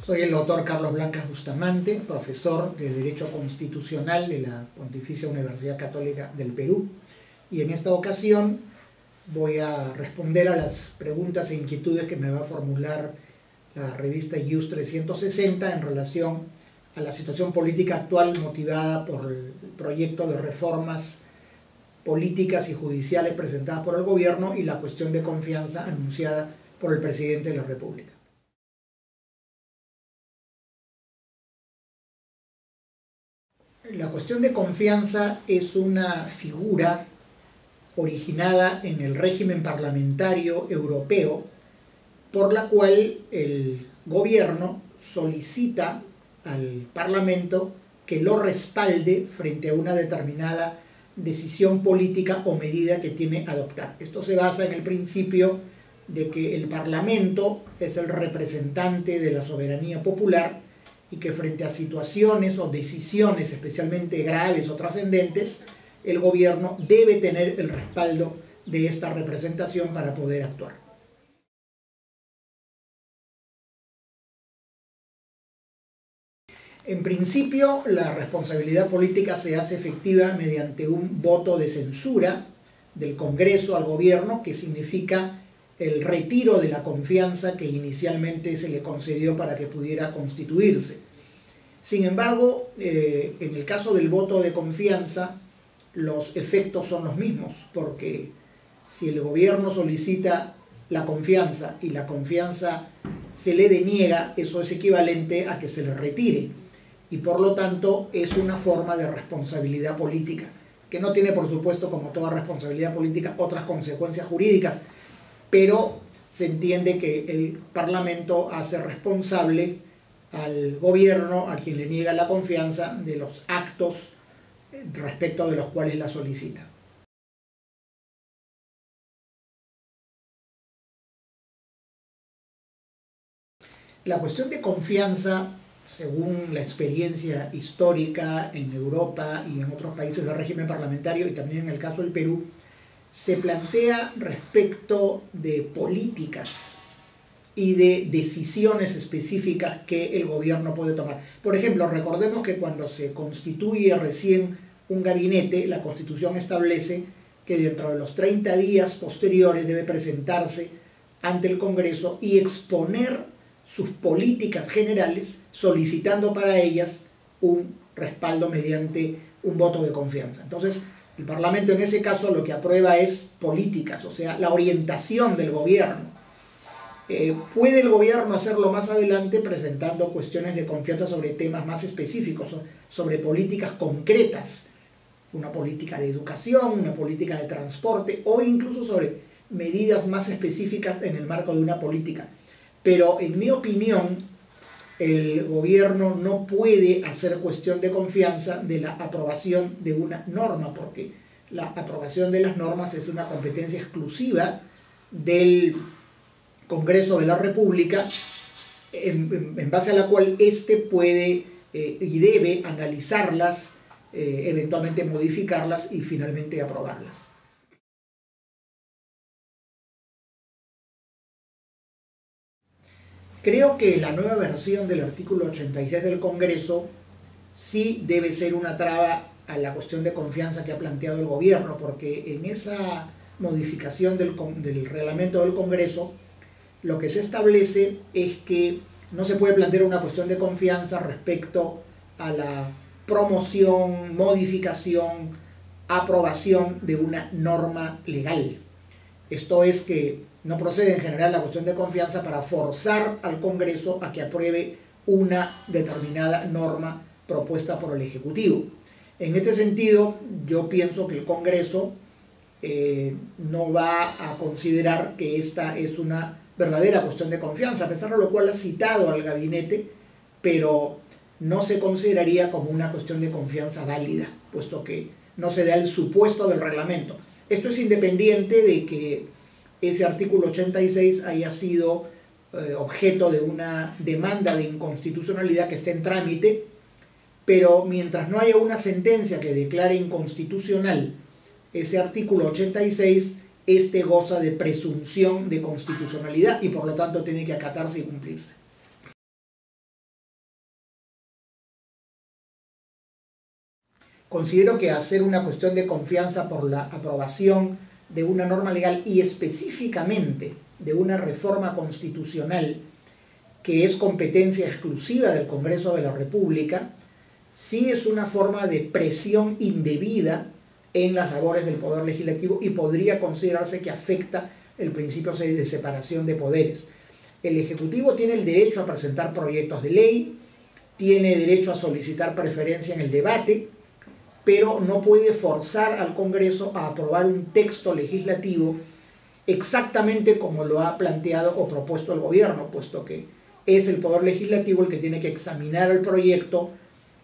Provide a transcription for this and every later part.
Soy el doctor Carlos Blancas Bustamante, profesor de Derecho Constitucional de la Pontificia Universidad Católica del Perú, y en esta ocasión voy a responder a las preguntas e inquietudes que me va a formular la revista IUS 360 en relación a la situación política actual motivada por el proyecto de reformas políticas y judiciales presentadas por el gobierno y la cuestión de confianza anunciada por el presidente de la República. La cuestión de confianza es una figura originada en el régimen parlamentario europeo, por la cual el gobierno solicita al Parlamento que lo respalde frente a una determinada decisión política o medida que tiene adoptar. Esto se basa en el principio de que el Parlamento es el representante de la soberanía popular y que frente a situaciones o decisiones especialmente graves o trascendentes, el gobierno debe tener el respaldo de esta representación para poder actuar. En principio, la responsabilidad política se hace efectiva mediante un voto de censura del Congreso al gobierno, que significa el retiro de la confianza que inicialmente se le concedió para que pudiera constituirse. Sin embargo, en el caso del voto de confianza, los efectos son los mismos, porque si el gobierno solicita la confianza y la confianza se le deniega, eso es equivalente a que se le retire. Y por lo tanto es una forma de responsabilidad política, que no tiene, por supuesto, como toda responsabilidad política, otras consecuencias jurídicas, pero se entiende que el Parlamento hace responsable al gobierno, a quien le niega la confianza, de los actos respecto de los cuales la solicita. La cuestión de confianza, según la experiencia histórica en Europa y en otros países del régimen parlamentario, y también en el caso del Perú, se plantea respecto de políticas y de decisiones específicas que el gobierno puede tomar. Por ejemplo, recordemos que cuando se constituye recién un gabinete, la Constitución establece que dentro de los 30 días posteriores debe presentarse ante el Congreso y exponer sus políticas generales, solicitando para ellas un respaldo mediante un voto de confianza. Entonces, el Parlamento en ese caso lo que aprueba es políticas, o sea, la orientación del gobierno. Puede el gobierno hacerlo más adelante presentando cuestiones de confianza sobre temas más específicos, sobre políticas concretas, una política de educación, una política de transporte o incluso sobre medidas más específicas en el marco de una política. Pero en mi opinión, el gobierno no puede hacer cuestión de confianza de la aprobación de una norma, porque la aprobación de las normas es una competencia exclusiva del Congreso de la República, en base a la cual éste puede y debe analizarlas, eventualmente modificarlas y finalmente aprobarlas. Creo que la nueva versión del artículo 86 del Congreso sí debe ser una traba a la cuestión de confianza que ha planteado el gobierno, porque en esa modificación del reglamento del Congreso, lo que se establece es que no se puede plantear una cuestión de confianza respecto a la promoción, modificación, aprobación de una norma legal. Esto es que no procede en general la cuestión de confianza para forzar al Congreso a que apruebe una determinada norma propuesta por el Ejecutivo. En este sentido, yo pienso que el Congreso no va a considerar que esta es una verdadera cuestión de confianza, a pesar de lo cual ha citado al gabinete, pero no se consideraría como una cuestión de confianza válida, puesto que no se da el supuesto del reglamento. Esto es independiente de que ese artículo 86 haya sido objeto de una demanda de inconstitucionalidad que está en trámite, pero mientras no haya una sentencia que declare inconstitucional ese artículo 86, este goza de presunción de constitucionalidad y por lo tanto tiene que acatarse y cumplirse. Considero que hacer una cuestión de confianza por la aprobación de una norma legal y específicamente de una reforma constitucional que es competencia exclusiva del Congreso de la República, sí es una forma de presión indebida en las labores del Poder Legislativo y podría considerarse que afecta el principio de separación de poderes. El Ejecutivo tiene el derecho a presentar proyectos de ley, tiene derecho a solicitar preferencia en el debate, pero no puede forzar al Congreso a aprobar un texto legislativo exactamente como lo ha planteado o propuesto el gobierno, puesto que es el Poder Legislativo el que tiene que examinar el proyecto,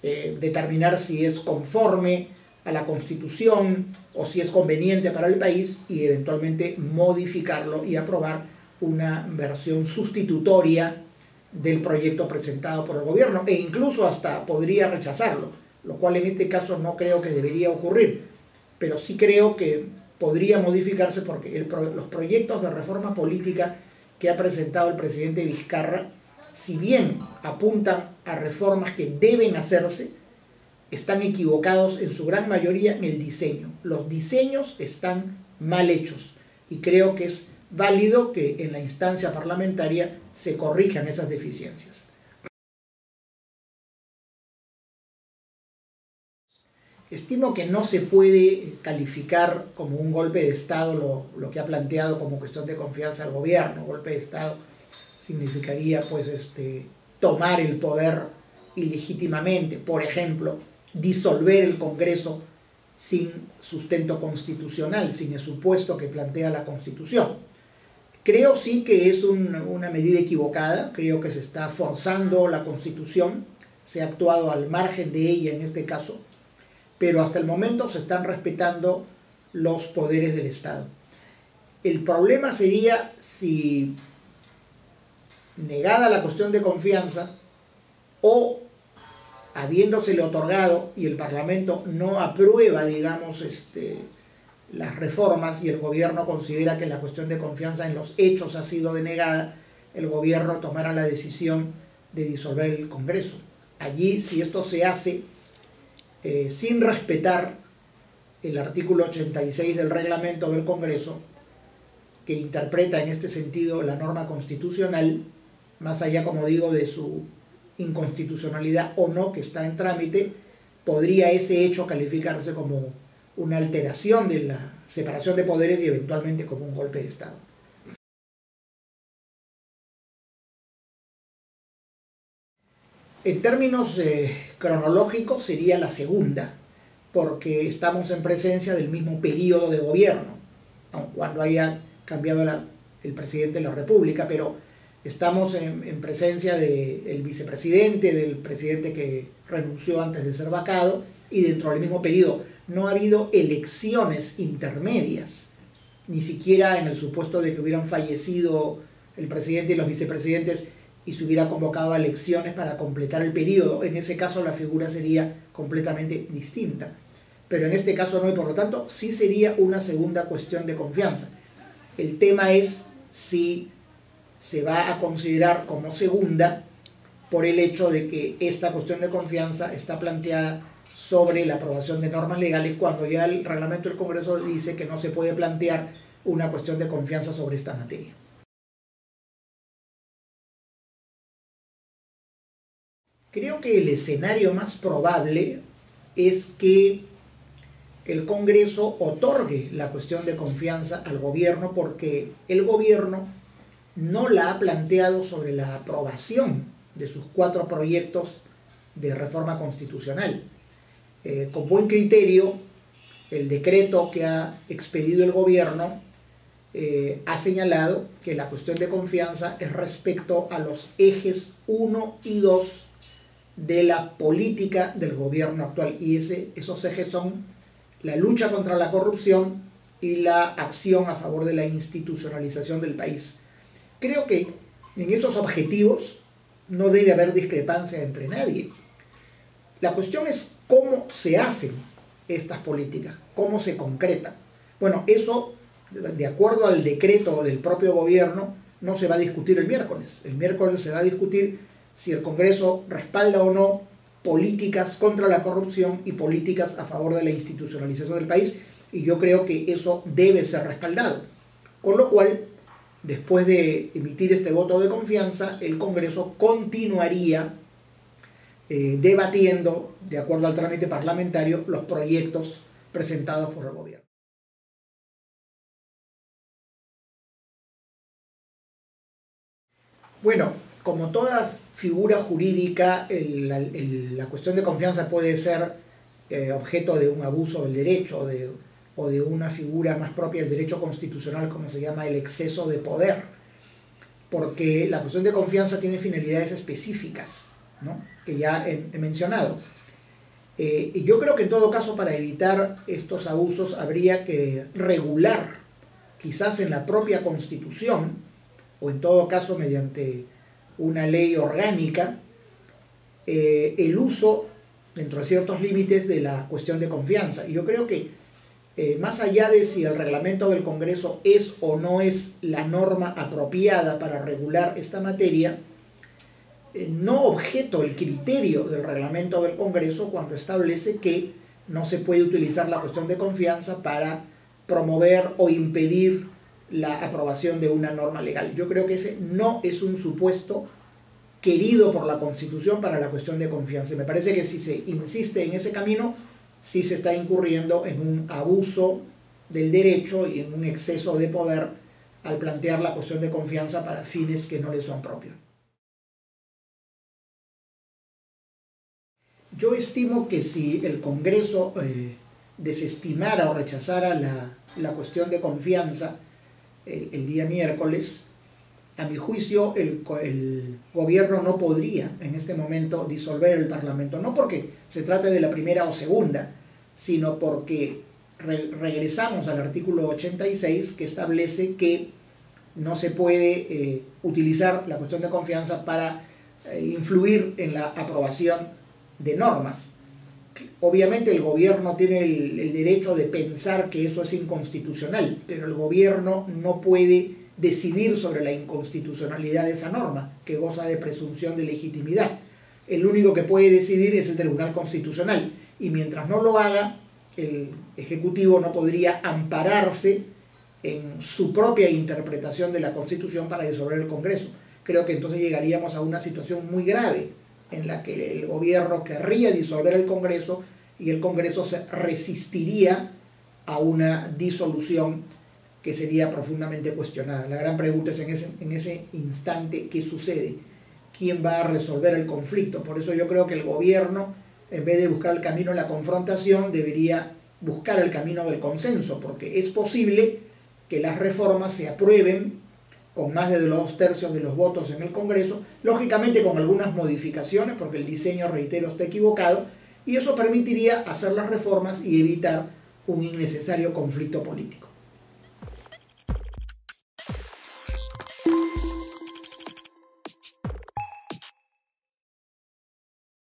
determinar si es conforme a la Constitución o si es conveniente para el país y eventualmente modificarlo y aprobar una versión sustitutoria del proyecto presentado por el gobierno, e incluso hasta podría rechazarlo, lo cual en este caso no creo que debería ocurrir, pero sí creo que podría modificarse porque los proyectos de reforma política que ha presentado el presidente Vizcarra, si bien apuntan a reformas que deben hacerse, están equivocados en su gran mayoría en el diseño. Los diseños están mal hechos y creo que es válido que en la instancia parlamentaria se corrijan esas deficiencias. Estimo que no se puede calificar como un golpe de Estado lo que ha planteado como cuestión de confianza al gobierno. Golpe de Estado significaría pues tomar el poder ilegítimamente, por ejemplo, disolver el Congreso sin sustento constitucional, sin el supuesto que plantea la Constitución. Creo sí que es una medida equivocada, creo que se está forzando la Constitución, se ha actuado al margen de ella en este caso, pero hasta el momento se están respetando los poderes del Estado. El problema sería si, negada la cuestión de confianza, o habiéndosele otorgado y el Parlamento no aprueba, digamos, las reformas y el gobierno considera que la cuestión de confianza en los hechos ha sido denegada, el gobierno tomará la decisión de disolver el Congreso. Allí, si esto se hace sin respetar el artículo 86 del reglamento del Congreso, que interpreta en este sentido la norma constitucional, más allá, como digo, de su inconstitucionalidad o no, que está en trámite, podría ese hecho calificarse como una alteración de la separación de poderes y eventualmente como un golpe de Estado. En términos cronológicos sería la segunda, porque estamos en presencia del mismo periodo de gobierno, aun cuando haya cambiado el presidente de la República, pero estamos en presencia del vicepresidente, del presidente que renunció antes de ser vacado, y dentro del mismo periodo no ha habido elecciones intermedias, ni siquiera en el supuesto de que hubieran fallecido el presidente y los vicepresidentes y se hubiera convocado a elecciones para completar el periodo. En ese caso la figura sería completamente distinta, pero en este caso no, y por lo tanto sí sería una segunda cuestión de confianza. El tema es si se va a considerar como segunda por el hecho de que esta cuestión de confianza está planteada sobre la aprobación de normas legales, cuando ya el reglamento del Congreso dice que no se puede plantear una cuestión de confianza sobre esta materia. Creo que el escenario más probable es que el Congreso otorgue la cuestión de confianza al gobierno, porque el gobierno no la ha planteado sobre la aprobación de sus 4 proyectos de reforma constitucional. Con buen criterio, el decreto que ha expedido el gobierno ha señalado que la cuestión de confianza es respecto a los ejes 1 y 2 de la política del gobierno actual, y esos ejes son la lucha contra la corrupción y la acción a favor de la institucionalización del país. Creo que en esos objetivos no debe haber discrepancia entre nadie. La cuestión es cómo se hacen estas políticas, cómo se concretan. Bueno, eso, de acuerdo al decreto del propio gobierno, no se va a discutir el miércoles. El miércoles se va a discutir si el Congreso respalda o no políticas contra la corrupción y políticas a favor de la institucionalización del país, y yo creo que eso debe ser respaldado. Con lo cual, después de emitir este voto de confianza, el Congreso continuaría debatiendo, de acuerdo al trámite parlamentario, los proyectos presentados por el gobierno. Bueno, como toda figura jurídica, la cuestión de confianza puede ser objeto de un abuso del derecho o de una figura más propia del derecho constitucional, como se llama el exceso de poder, porque la cuestión de confianza tiene finalidades específicas, ¿no?, que ya he mencionado. Y yo creo que en todo caso, para evitar estos abusos, habría que regular, quizás en la propia Constitución, o en todo caso mediante una ley orgánica, el uso, dentro de ciertos límites, de la cuestión de confianza. Y yo creo que más allá de si el reglamento del Congreso es o no es la norma apropiada para regular esta materia, no objeto el criterio del reglamento del Congreso cuando establece que no se puede utilizar la cuestión de confianza para promover o impedir la aprobación de una norma legal. Yo creo que ese no es un supuesto querido por la Constitución para la cuestión de confianza. Y me parece que si se insiste en ese camino, sí se está incurriendo en un abuso del derecho y en un exceso de poder al plantear la cuestión de confianza para fines que no le son propios. Yo estimo que si el Congreso desestimara o rechazara la cuestión de confianza el día miércoles, a mi juicio el gobierno no podría en este momento disolver el Parlamento, no porque se trate de la primera o segunda, sino porque regresamos al artículo 86, que establece que no se puede utilizar la cuestión de confianza para influir en la aprobación de normas. Obviamente el gobierno tiene el derecho de pensar que eso es inconstitucional, pero el gobierno no puede decidir sobre la inconstitucionalidad de esa norma, que goza de presunción de legitimidad. El único que puede decidir es el Tribunal Constitucional, y mientras no lo haga, el Ejecutivo no podría ampararse en su propia interpretación de la Constitución para disolver el Congreso. Creo que entonces llegaríamos a una situación muy grave, en la que el gobierno querría disolver el Congreso y el Congreso se resistiría a una disolución que sería profundamente cuestionada. La gran pregunta es en ese instante, ¿qué sucede? ¿Quién va a resolver el conflicto? Por eso yo creo que el gobierno, en vez de buscar el camino de la confrontación, debería buscar el camino del consenso, porque es posible que las reformas se aprueben con más de los 2/3 de los votos en el Congreso, lógicamente con algunas modificaciones, porque el diseño, reitero, está equivocado, y eso permitiría hacer las reformas y evitar un innecesario conflicto político.